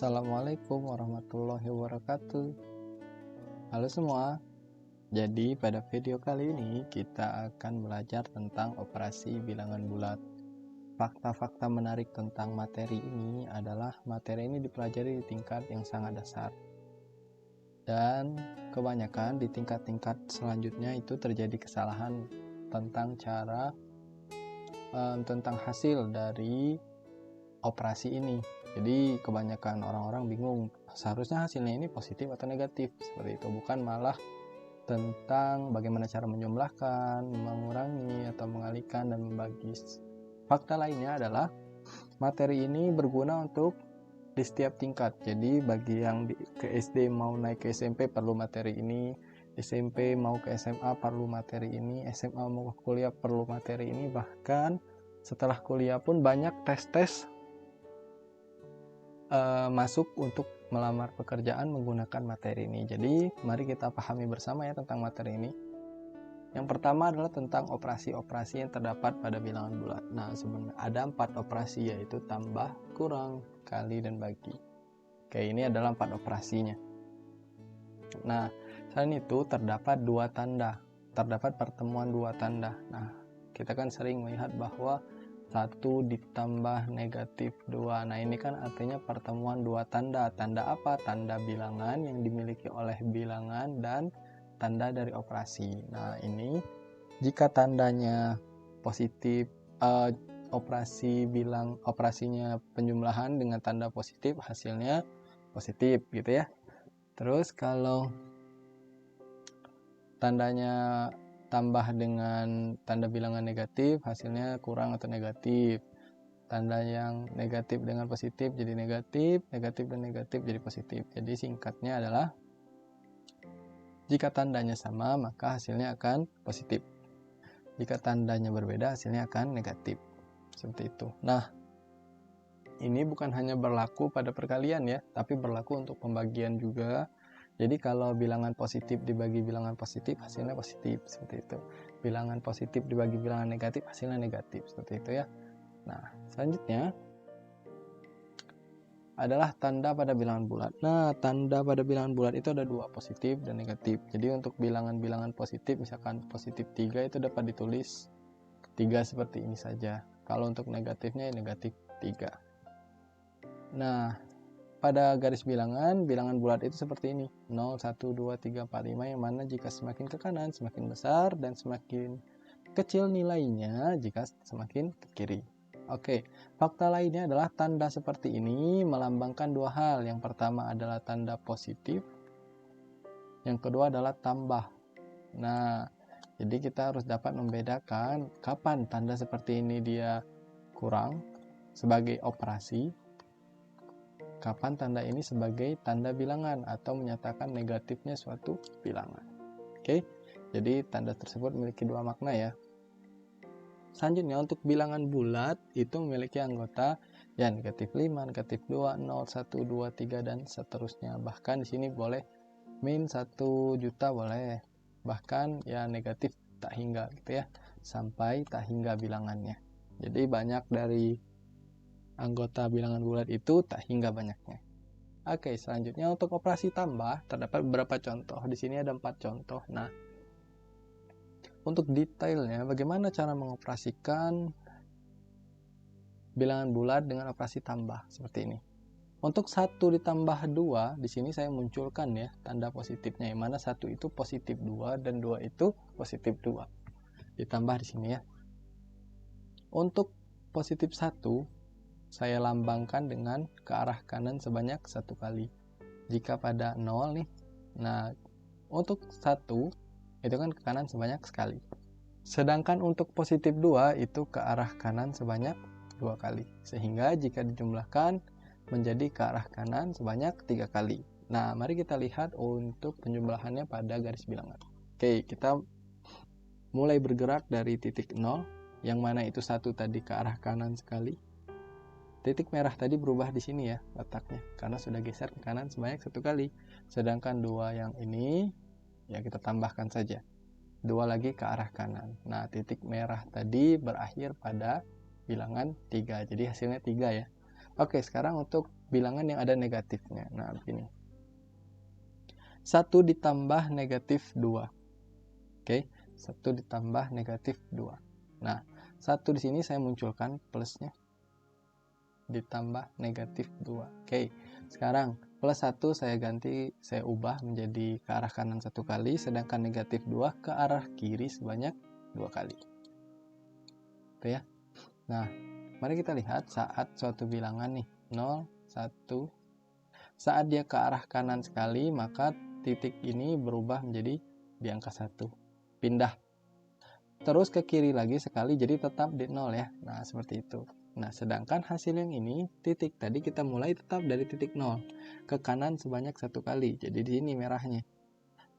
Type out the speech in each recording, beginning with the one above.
Assalamualaikum warahmatullahi wabarakatuh. Halo semua. Jadi pada video kali ini kita akan belajar tentang operasi bilangan bulat. Fakta-fakta menarik tentang materi ini adalah materi ini dipelajari di tingkat yang sangat dasar. Dan kebanyakan di tingkat-tingkat selanjutnya itu terjadi kesalahan tentang tentang hasil dari operasi ini. Jadi kebanyakan orang-orang bingung, seharusnya hasilnya ini positif atau negatif, seperti itu, bukan malah tentang bagaimana cara menjumlahkan, mengurangi atau mengalihkan dan membagi. Fakta lainnya adalah materi ini berguna untuk di setiap tingkat. Jadi bagi yang ke SD mau naik ke SMP perlu materi ini, SMP mau ke SMA perlu materi ini, SMA mau ke kuliah perlu materi ini, bahkan setelah kuliah pun banyak tes-tes masuk untuk melamar pekerjaan menggunakan materi ini. Jadi mari kita pahami bersama ya tentang materi ini. Yang pertama adalah tentang operasi-operasi yang terdapat pada bilangan bulat. Nah, sebenarnya ada 4 operasi, yaitu tambah, kurang, kali, dan bagi. Oke, ini adalah 4 operasinya. Nah, selain itu terdapat 2 tanda. Terdapat pertemuan 2 tanda. Nah, kita kan sering melihat bahwa 1 ditambah negatif 2. Nah, ini kan artinya pertemuan 2 tanda. Tanda apa? Tanda bilangan yang dimiliki oleh bilangan dan tanda dari operasi. Nah, ini jika tandanya positif, operasinya penjumlahan dengan tanda positif, hasilnya positif gitu ya. Terus kalau tandanya tambah dengan tanda bilangan negatif, hasilnya kurang atau negatif. Tanda yang negatif dengan positif jadi negatif, negatif dan negatif jadi positif. Jadi singkatnya adalah jika tandanya sama maka hasilnya akan positif. Jika tandanya berbeda hasilnya akan negatif. Seperti itu. Nah, ini bukan hanya berlaku pada perkalian ya, tapi berlaku untuk pembagian juga. Jadi kalau bilangan positif dibagi bilangan positif, hasilnya positif, seperti itu. Bilangan positif dibagi bilangan negatif, hasilnya negatif, seperti itu ya. Nah, selanjutnya adalah tanda pada bilangan bulat. Nah, tanda pada bilangan bulat itu ada 2, positif dan negatif. Jadi untuk bilangan-bilangan positif, misalkan positif 3 itu dapat ditulis 3 seperti ini saja. Kalau untuk negatifnya negatif 3. Nah, pada garis bilangan bulat itu seperti ini, 0, 1, 2, 3, 4, 5, yang mana jika semakin ke kanan semakin besar dan semakin kecil nilainya jika semakin ke kiri. Oke, fakta lainnya adalah tanda seperti ini melambangkan 2 hal. Yang pertama adalah tanda positif, yang kedua adalah tambah. Nah, jadi kita harus dapat membedakan kapan tanda seperti ini dia kurang sebagai operasi, kapan tanda ini sebagai tanda bilangan atau menyatakan negatifnya suatu bilangan. Oke, jadi tanda tersebut memiliki 2 makna ya. Selanjutnya untuk bilangan bulat itu memiliki anggota ya negatif 5, negatif 2, 0, 1, 2, 3 dan seterusnya. Bahkan di sini boleh min 1 juta boleh. Bahkan ya negatif tak hingga gitu ya. Sampai tak hingga bilangannya. Jadi banyak dari anggota bilangan bulat itu tak hingga banyaknya. Oke, selanjutnya untuk operasi tambah terdapat beberapa contoh. Di sini ada 4 contoh. Nah, untuk detailnya bagaimana cara mengoperasikan bilangan bulat dengan operasi tambah seperti ini. Untuk 1 ditambah 2, di sini saya munculkan ya tanda positifnya, yang mana 1 itu positif 2 dan 2 itu positif 2. Ditambah di sini ya. Untuk positif 1 saya lambangkan dengan ke arah kanan sebanyak 1 kali. Jika pada 0 nih, nah untuk 1 itu kan ke kanan sebanyak sekali. Sedangkan untuk positif 2 itu ke arah kanan sebanyak 2 kali. Sehingga jika dijumlahkan menjadi ke arah kanan sebanyak 3 kali. Nah, mari kita lihat untuk penjumlahannya pada garis bilangan. Oke, kita mulai bergerak dari titik 0, yang mana itu 1 tadi ke arah kanan sekali. Titik merah tadi berubah di sini ya letaknya, karena sudah geser ke kanan sebanyak 1 kali. Sedangkan 2 yang ini ya kita tambahkan saja 2 lagi ke arah kanan. Nah, titik merah tadi berakhir pada bilangan 3, jadi hasilnya 3 ya. Oke, sekarang untuk bilangan yang ada negatifnya. Nah, begini. 1 ditambah negatif 2. Oke, 1 ditambah negatif 2. Nah, 1 di sini saya munculkan plusnya. Ditambah negatif 2. Oke, sekarang plus 1 saya ganti, saya ubah menjadi ke arah kanan 1 kali, sedangkan negatif 2 ke arah kiri sebanyak 2 kali. Oke ya. Nah, mari kita lihat saat suatu bilangan nih, 0, 1, saat dia ke arah kanan sekali, maka titik ini berubah menjadi di angka 1. Pindah. Terus ke kiri lagi sekali, jadi tetap di 0 ya. Nah, seperti itu. Nah, sedangkan hasil yang ini, titik tadi kita mulai tetap dari titik 0. Ke kanan sebanyak 1 kali. Jadi di sini merahnya.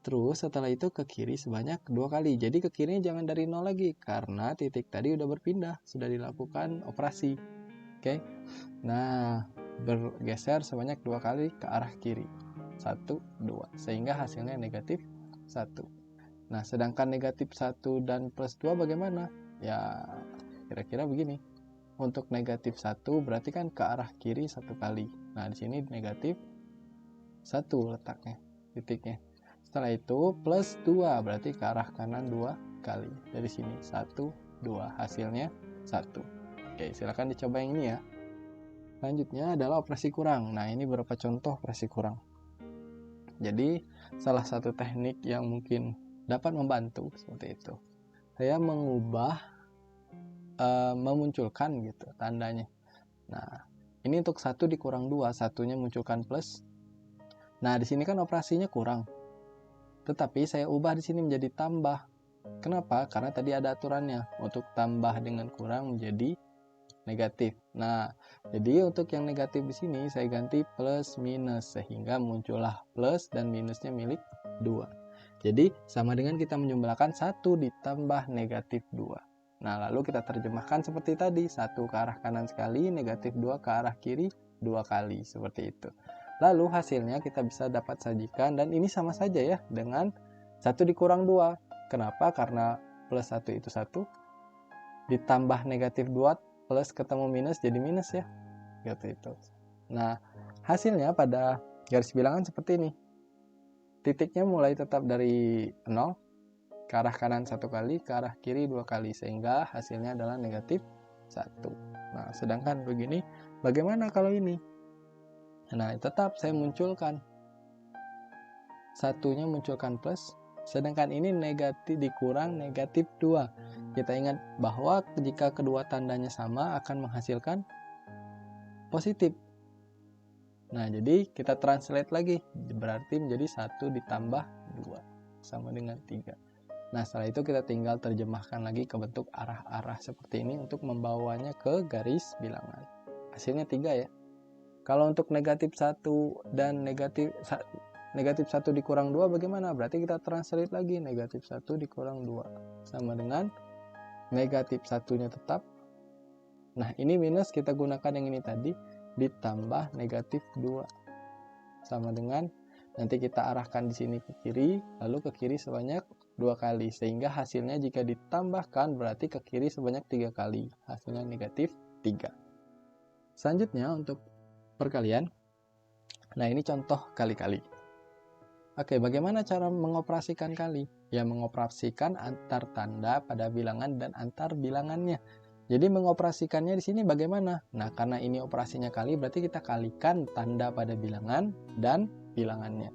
Terus setelah itu ke kiri sebanyak 2 kali. Jadi ke kirinya jangan dari 0 lagi. Karena titik tadi udah berpindah. Sudah dilakukan operasi. Oke. Nah, bergeser sebanyak 2 kali ke arah kiri. 1, 2. Sehingga hasilnya negatif 1. Nah, sedangkan negatif 1 dan plus 2 bagaimana? Ya, kira-kira begini. Untuk negatif 1 berarti kan ke arah kiri 1 kali. Nah, di sini negatif 1 letaknya, titiknya. Setelah itu plus 2 berarti ke arah kanan 2 kali. Dari sini 1, 2. Hasilnya 1. Oke, silakan dicoba yang ini ya. Selanjutnya adalah operasi kurang. Nah, ini beberapa contoh operasi kurang. Jadi, salah satu teknik yang mungkin dapat membantu seperti itu. Saya mengubah, memunculkan gitu tandanya. Nah, ini untuk 1 dikurang 2, satunya munculkan plus. Nah, di sini kan operasinya kurang. Tetapi saya ubah di sini menjadi tambah. Kenapa? Karena tadi ada aturannya. Untuk tambah dengan kurang menjadi negatif. Nah, jadi untuk yang negatif di sini saya ganti plus minus sehingga muncullah plus dan minusnya milik 2. Jadi sama dengan kita menjumlahkan 1 ditambah negatif 2. Nah, lalu kita terjemahkan seperti tadi, 1 ke arah kanan sekali, negatif 2 ke arah kiri 2 kali, seperti itu. Lalu hasilnya kita bisa dapat sajikan, dan ini sama saja ya dengan 1 dikurang 2. Kenapa? Karena plus 1 itu 1, ditambah negatif 2 plus ketemu minus jadi minus ya, gitu itu. Nah, hasilnya pada garis bilangan seperti ini. Titiknya mulai tetap dari 0, ke arah kanan 1 kali, ke arah kiri 2 kali, sehingga hasilnya adalah negatif 1. Nah, sedangkan begini, bagaimana kalau ini? Nah, tetap saya munculkan. Satunya munculkan plus, sedangkan ini negatif dikurang negatif 2. Kita ingat bahwa jika kedua tandanya sama akan menghasilkan positif. Nah, jadi kita translate lagi, berarti menjadi 1 ditambah 2 sama dengan 3. Nah, setelah itu kita tinggal terjemahkan lagi ke bentuk arah-arah seperti ini untuk membawanya ke garis bilangan. Hasilnya 3 ya. Kalau untuk negatif 1 dan negatif 1 dikurang 2 bagaimana? Berarti kita translate lagi, negatif 1 dikurang 2 sama dengan negatif 1-nya tetap. Nah, ini minus kita gunakan yang ini tadi, ditambah negatif 2 sama dengan nanti kita arahkan di sini ke kiri, lalu ke kiri sebanyak 2 kali, sehingga hasilnya jika ditambahkan berarti ke kiri sebanyak 3 kali, hasilnya negatif 3. Selanjutnya untuk perkalian, nah ini contoh kali-kali. Oke, bagaimana cara mengoperasikan kali? Ya, mengoperasikan antar tanda pada bilangan dan antar bilangannya. Jadi mengoperasikannya di sini bagaimana? Nah, karena ini operasinya kali, berarti kita kalikan tanda pada bilangan dan bilangannya.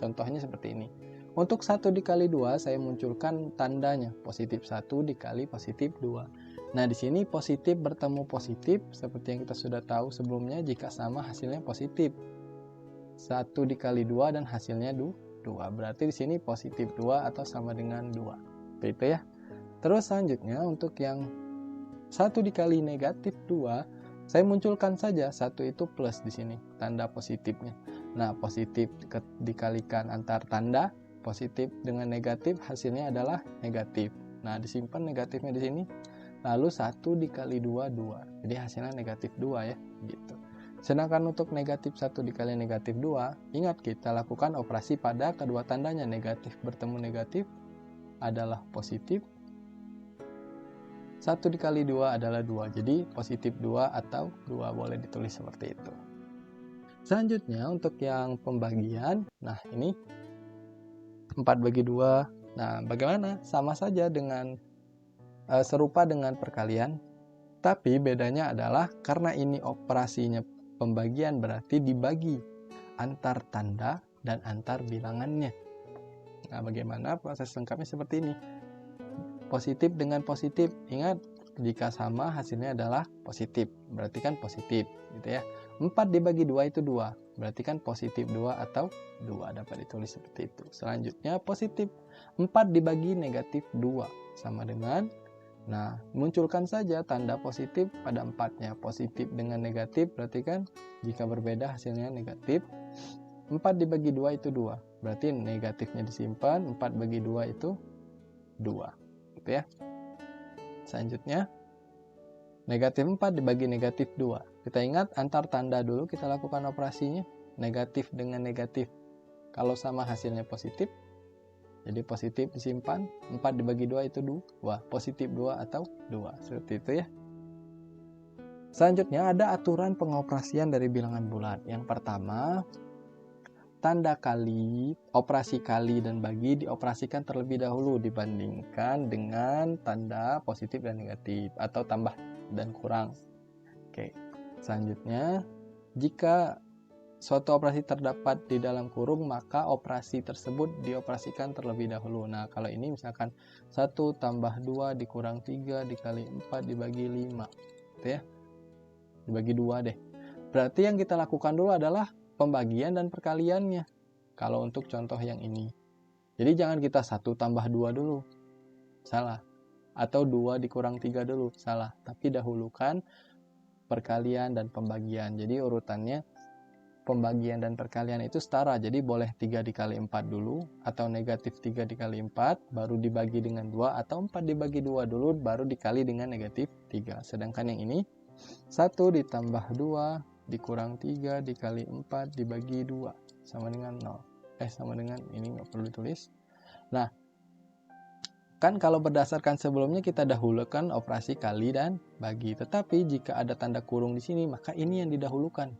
Contohnya seperti ini. Untuk 1 dikali 2, saya munculkan tandanya. Positif 1 dikali positif 2. Nah, di sini positif bertemu positif, seperti yang kita sudah tahu sebelumnya, jika sama hasilnya positif. 1 dikali 2 dan hasilnya 2. Berarti di sini positif 2 atau sama dengan 2. Begitu ya. Terus selanjutnya untuk yang 1 dikali negatif 2, saya munculkan saja 1 itu plus di sini, tanda positifnya. Nah, positif dikalikan antar tanda, positif dengan negatif, hasilnya adalah negatif. Nah, disimpan negatifnya di sini. Lalu 1 dikali 2, 2. Jadi hasilnya negatif 2 ya, gitu. Sedangkan untuk negatif 1 dikali negatif 2, ingat kita lakukan operasi pada kedua tandanya. Negatif bertemu negatif adalah positif. 1 1 dikali 2 adalah 2. Jadi positif 2 atau 2 boleh ditulis seperti itu. Selanjutnya untuk yang pembagian, nah ini 4 bagi 2. Nah bagaimana? Sama saja dengan serupa dengan perkalian. Tapi bedanya adalah karena ini operasinya pembagian berarti dibagi antar tanda dan antar bilangannya. Nah bagaimana proses lengkapnya seperti ini. Positif dengan positif, ingat jika sama hasilnya adalah positif, berarti kan positif gitu ya. 4 dibagi 2 itu 2, berarti kan positif 2 atau 2 dapat ditulis seperti itu. Selanjutnya positif 4 dibagi negatif 2 sama dengan, nah munculkan saja tanda positif pada 4-nya. Positif dengan negatif berarti kan jika berbeda hasilnya negatif. 4 dibagi 2 itu 2, berarti negatifnya disimpan, 4 bagi 2 itu 2 gitu ya. Selanjutnya negatif 4 dibagi negatif 2. Kita ingat antar tanda dulu kita lakukan operasinya. Negatif dengan negatif. Kalau sama hasilnya positif, jadi positif disimpan. 4 dibagi 2 itu 2. Positif 2 atau 2. Seperti itu ya. Selanjutnya ada aturan pengoperasian dari bilangan bulat. Yang pertama, tanda kali, operasi kali dan bagi dioperasikan terlebih dahulu dibandingkan dengan tanda positif dan negatif atau tambah dan kurang. Oke. Selanjutnya, jika suatu operasi terdapat di dalam kurung, maka operasi tersebut dioperasikan terlebih dahulu. Nah, kalau ini misalkan 1 tambah 2 dikurang 3 dikali 4 dibagi 5. Gitu ya. Dibagi 2 deh. Berarti yang kita lakukan dulu adalah pembagian dan perkaliannya. Kalau untuk contoh yang ini. Jadi jangan kita 1 tambah 2 dulu. Salah. Atau 2 dikurang 3 dulu. Salah. Tapi dahulukan perkalian dan pembagian. Jadi urutannya pembagian dan perkalian itu setara. Jadi boleh 3 dikali 4 dulu. Atau negatif 3 dikali 4. Baru dibagi dengan 2. Atau 4 dibagi 2 dulu. Baru dikali dengan negatif 3. Sedangkan yang ini 1 ditambah 2 dikurang 3 dikali 4 dibagi 2 sama dengan 0. Sama dengan ini nggak perlu ditulis. Nah, kan kalau berdasarkan sebelumnya kita dahulukan operasi kali dan bagi. Tetapi jika ada tanda kurung di sini, maka ini yang didahulukan.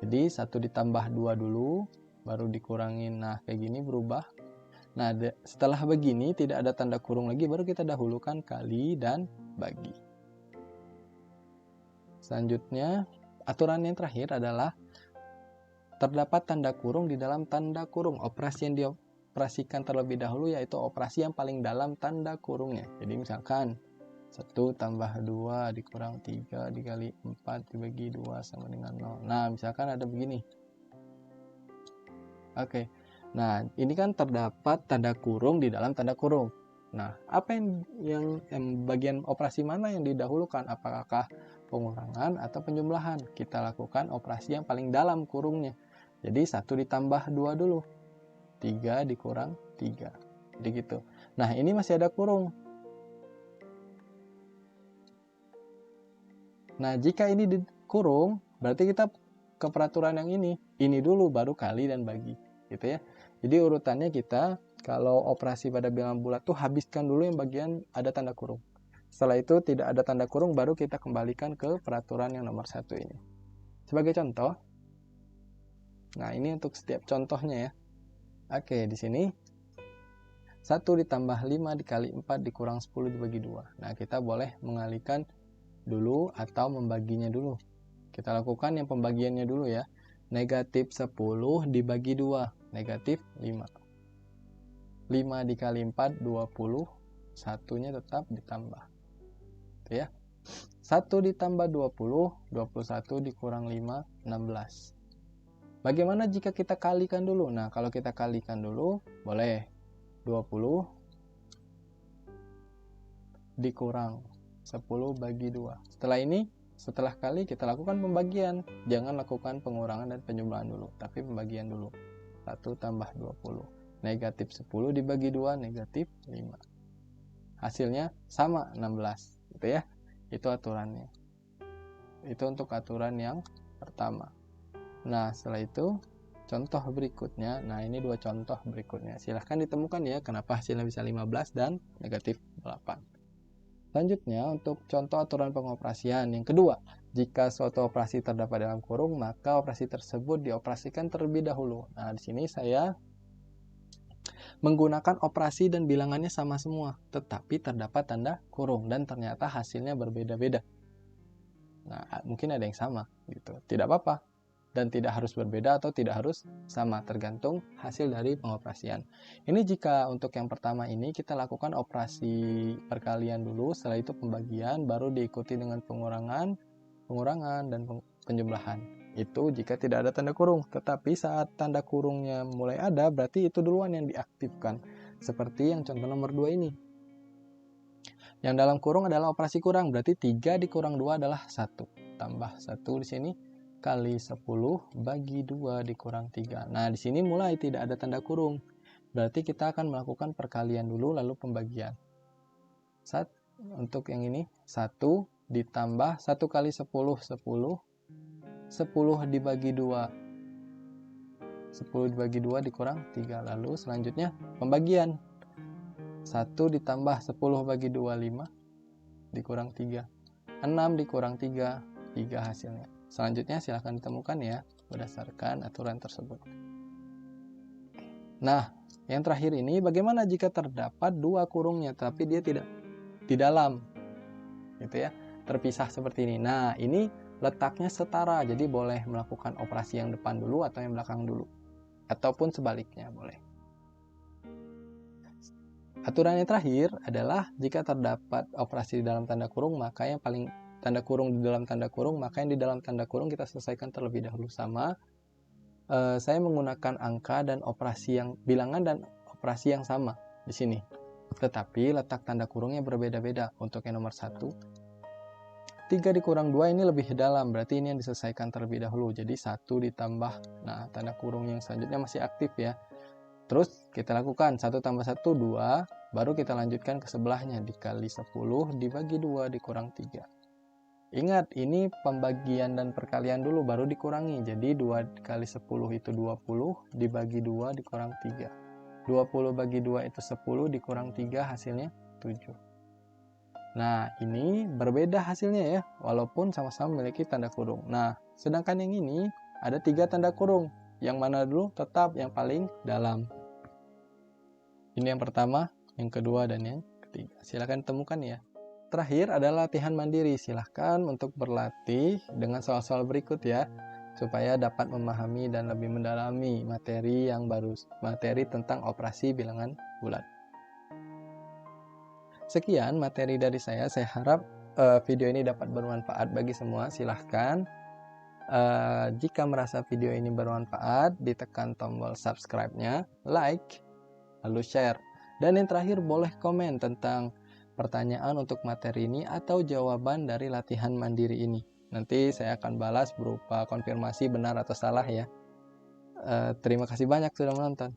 Jadi 1 ditambah 2 dulu, baru dikurangin. Nah, kayak gini berubah. Nah, setelah begini tidak ada tanda kurung lagi, baru kita dahulukan kali dan bagi. Selanjutnya, aturan yang terakhir adalah terdapat tanda kurung di dalam tanda kurung. Operasi yang dioperasikan terlebih dahulu yaitu operasi yang paling dalam tanda kurungnya. Jadi misalkan 1 tambah 2 dikurang 3 dikali 4 dibagi 2 sama dengan 0. Nah, misalkan ada begini. Oke. Nah, ini kan terdapat tanda kurung di dalam tanda kurung. Nah, apa yang bagian operasi mana yang didahulukan? Apakah pengurangan atau penjumlahan? Kita lakukan operasi yang paling dalam kurungnya. Jadi 1 ditambah 2 dulu. 3 dikurang 3. Jadi gitu. Nah, ini masih ada kurung. Nah, jika ini dikurung, berarti kita ke peraturan yang ini. Ini dulu baru kali dan bagi. Gitu ya. Jadi urutannya kita kalau operasi pada bilangan bulat tuh habiskan dulu yang bagian ada tanda kurung. Setelah itu tidak ada tanda kurung baru kita kembalikan ke peraturan yang nomor 1 ini. Sebagai contoh, nah ini untuk setiap contohnya ya. Oke, di sini 1 ditambah 5 dikali 4 dikurang 10 dibagi 2. Nah, kita boleh mengalihkan dulu atau membaginya dulu. Kita lakukan yang pembagiannya dulu ya. Negatif 10 dibagi 2, negatif 5. 5 dikali 4, 20. Satunya tetap ditambah. Itu ya. 1 ditambah 20, 21 dikurang 5, 16. Bagaimana jika kita kalikan dulu? Nah, kalau kita kalikan dulu, boleh 20 dikurang 10 bagi 2. Setelah ini, setelah kali kita lakukan pembagian. Jangan lakukan pengurangan dan penjumlahan dulu, tapi pembagian dulu. 1 tambah 20. Negatif 10 dibagi 2, negatif 5. Hasilnya sama 16. Gitu ya. Itu aturannya. Itu untuk aturan yang pertama. Nah, setelah itu contoh berikutnya. Nah, ini 2 contoh berikutnya. Silahkan ditemukan ya kenapa hasilnya bisa 15 dan negatif 8. Selanjutnya, untuk contoh aturan pengoperasian. Yang kedua, jika suatu operasi terdapat dalam kurung, maka operasi tersebut dioperasikan terlebih dahulu. Nah, di sini saya menggunakan operasi dan bilangannya sama semua, tetapi terdapat tanda kurung dan ternyata hasilnya berbeda-beda. Nah, mungkin ada yang sama gitu. Tidak apa-apa. Dan tidak harus berbeda atau tidak harus sama, tergantung hasil dari pengoperasian. Ini jika untuk yang pertama ini kita lakukan operasi perkalian dulu, setelah itu pembagian, baru diikuti dengan pengurangan, dan penjumlahan. Itu jika tidak ada tanda kurung. Tetapi saat tanda kurungnya mulai ada, berarti itu duluan yang diaktifkan. Seperti yang contoh nomor 2 ini. Yang dalam kurung adalah operasi kurang, berarti 3 dikurang 2 adalah 1. Tambah 1 di sini kali 10 bagi 2 dikurang 3. Nah, di sini mulai tidak ada tanda kurung. Berarti kita akan melakukan perkalian dulu lalu pembagian. Untuk yang ini 1 ditambah 1 kali 10 10 dibagi 2 10 dibagi 2 dikurang 3. Lalu selanjutnya pembagian 1 ditambah 10 bagi 2 5 dikurang 3. 6 dikurang 3 hasilnya. Selanjutnya silahkan ditemukan ya berdasarkan aturan tersebut. Nah, yang terakhir ini bagaimana jika terdapat 2 kurungnya tapi dia tidak di dalam, gitu ya, terpisah seperti ini. Nah, ini letaknya setara, jadi boleh melakukan operasi yang depan dulu atau yang belakang dulu, ataupun sebaliknya boleh. Aturan yang terakhir adalah jika terdapat operasi di dalam tanda kurung, maka yang paling tanda kurung di dalam tanda kurung, maka yang di dalam tanda kurung kita selesaikan terlebih dahulu sama. Saya menggunakan angka dan operasi yang bilangan dan operasi yang sama di sini. Tetapi letak tanda kurungnya berbeda-beda. Untuk yang nomor 1, 3 dikurang 2 ini lebih dalam, berarti ini yang diselesaikan terlebih dahulu. Jadi 1 ditambah, nah tanda kurung yang selanjutnya masih aktif ya. Terus kita lakukan 1 tambah 1, 2, baru kita lanjutkan ke sebelahnya, dikali 10 dibagi 2 dikurang 3. Ingat, ini pembagian dan perkalian dulu, baru dikurangi. Jadi 2 kali 10 itu 20, dibagi 2 dikurang 3. 20 bagi 2 itu 10, dikurang 3 hasilnya 7. Nah, ini berbeda hasilnya ya, walaupun sama-sama memiliki tanda kurung. Nah, sedangkan yang ini ada 3 tanda kurung. Yang mana dulu? Tetap yang paling dalam. Ini yang pertama, yang kedua, dan yang ketiga. Silahkan temukan ya. Terakhir adalah latihan mandiri. Silahkan untuk berlatih dengan soal-soal berikut ya, supaya dapat memahami dan lebih mendalami materi yang baru, materi tentang operasi bilangan bulat. Sekian materi dari saya. Saya harap video ini dapat bermanfaat bagi semua. Silahkan jika merasa video ini bermanfaat, ditekan tombol subscribe-nya, like, lalu share. Dan yang terakhir, boleh komen tentang pertanyaan untuk materi ini atau jawaban dari latihan mandiri ini. Nanti saya akan balas berupa konfirmasi benar atau salah ya. Terima kasih banyak sudah menonton.